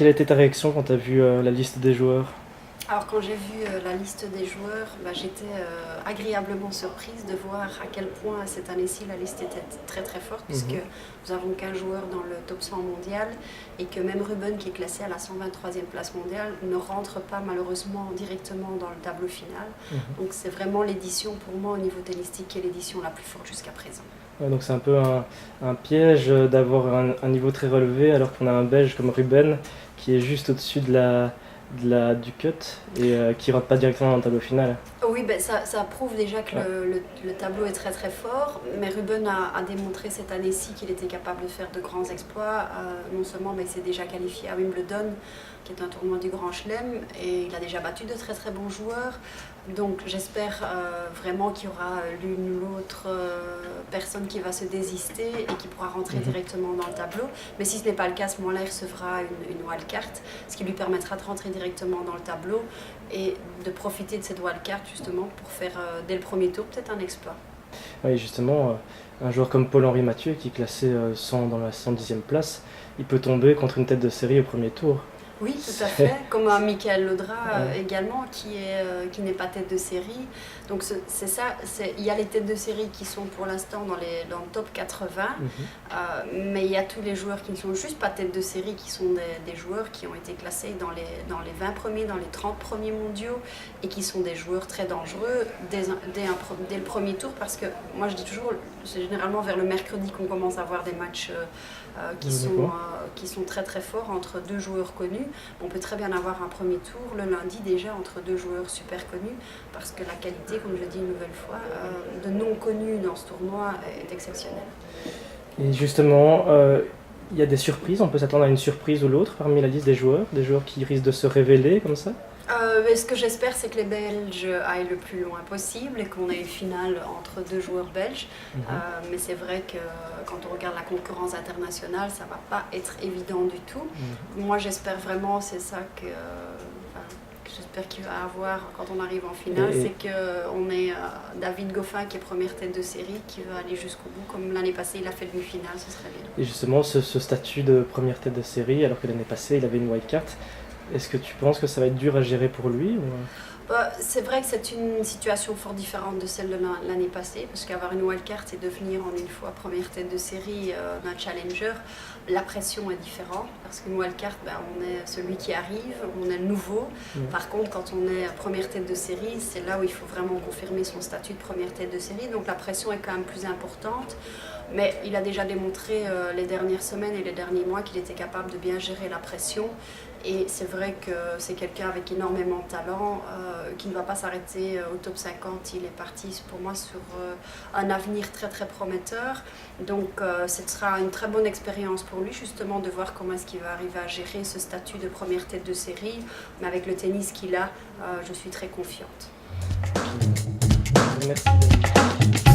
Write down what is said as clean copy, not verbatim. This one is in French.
quelle a été ta réaction quand tu as vu la liste des joueurs? Alors quand j'ai vu la liste des joueurs, j'étais agréablement surprise de voir à quel point cette année-ci la liste était très très forte, puisque nous avons qu'un joueur dans le top 100 mondial et que même Ruben, qui est classé à la 123e place mondiale, ne rentre pas malheureusement directement dans le tableau final. Donc c'est vraiment l'édition pour moi au niveau tennistique qui est l'édition la plus forte jusqu'à présent. Ouais, donc c'est un peu un piège d'avoir un niveau très relevé alors qu'on a un Belge comme Ruben qui est juste au-dessus du cut et qui rentre pas directement dans le tableau final. Oui, ça prouve déjà que le tableau est très très fort, mais Ruben a démontré cette année-ci qu'il était capable de faire de grands exploits. Non seulement il s'est déjà qualifié à Wimbledon, qui est un tournoi du Grand Chelem, et il a déjà battu de très très bons joueurs. Donc j'espère vraiment qu'il y aura l'une ou l'autre personne qui va se désister et qui pourra rentrer directement dans le tableau. Mais si ce n'est pas le cas, à ce moment-là, il recevra une wildcard, ce qui lui permettra de rentrer directement dans le tableau et de profiter de cette wildcard justement pour faire dès le premier tour peut-être un exploit. Oui, justement, un joueur comme Paul-Henri Mathieu qui est classé 100 dans la 110e place, il peut tomber contre une tête de série au premier tour. Oui, tout à fait, comme un Michael Laudra également, qui n'est pas tête de série. Donc c'est ça, il y a les têtes de série qui sont pour l'instant dans le top 80, mais il y a tous les joueurs qui ne sont juste pas tête de série, qui sont des joueurs qui ont été classés dans les 20 premiers, dans les 30 premiers mondiaux, et qui sont des joueurs très dangereux dès le premier tour, parce que moi je dis toujours, c'est généralement vers le mercredi qu'on commence à voir des matchs qui sont très très forts entre deux joueurs connus. On peut très bien avoir un premier tour le lundi déjà entre deux joueurs super connus, parce que la qualité, comme je dis une nouvelle fois, de non connus dans ce tournoi est exceptionnelle. Et justement, il y a des surprises, on peut s'attendre à une surprise ou l'autre parmi la liste des joueurs qui risquent de se révéler comme ça? Ce que j'espère, c'est que les Belges aillent le plus loin possible et qu'on ait une finale entre deux joueurs belges. Mais c'est vrai que quand on regarde la concurrence internationale, ça ne va pas être évident du tout. Moi, j'espère vraiment, c'est ça que j'espère qu'il va avoir quand on arrive en finale, c'est qu'on ait David Goffin qui est première tête de série, qui va aller jusqu'au bout. Comme l'année passée, il a fait demi-finale, ce serait bien. Et justement, ce statut de première tête de série, alors que l'année passée, il avait une wildcard, est-ce que tu penses que ça va être dur à gérer pour lui ou... C'est vrai que c'est une situation fort différente de celle de l'année passée, parce qu'avoir une wildcard et devenir en une fois première tête de série d'un challenger, la pression est différente, parce qu'une wildcard, on est celui qui arrive, on est le nouveau. Par contre, quand on est première tête de série, c'est là où il faut vraiment confirmer son statut de première tête de série, donc la pression est quand même plus importante. Mais il a déjà démontré les dernières semaines et les derniers mois qu'il était capable de bien gérer la pression. Et c'est vrai que c'est quelqu'un avec énormément de talent, qui ne va pas s'arrêter au top 50. Il est parti pour moi sur un avenir très très prometteur. Donc ce sera une très bonne expérience pour lui justement de voir comment est-ce qu'il va arriver à gérer ce statut de première tête de série. Mais avec le tennis qu'il a, je suis très confiante. Merci.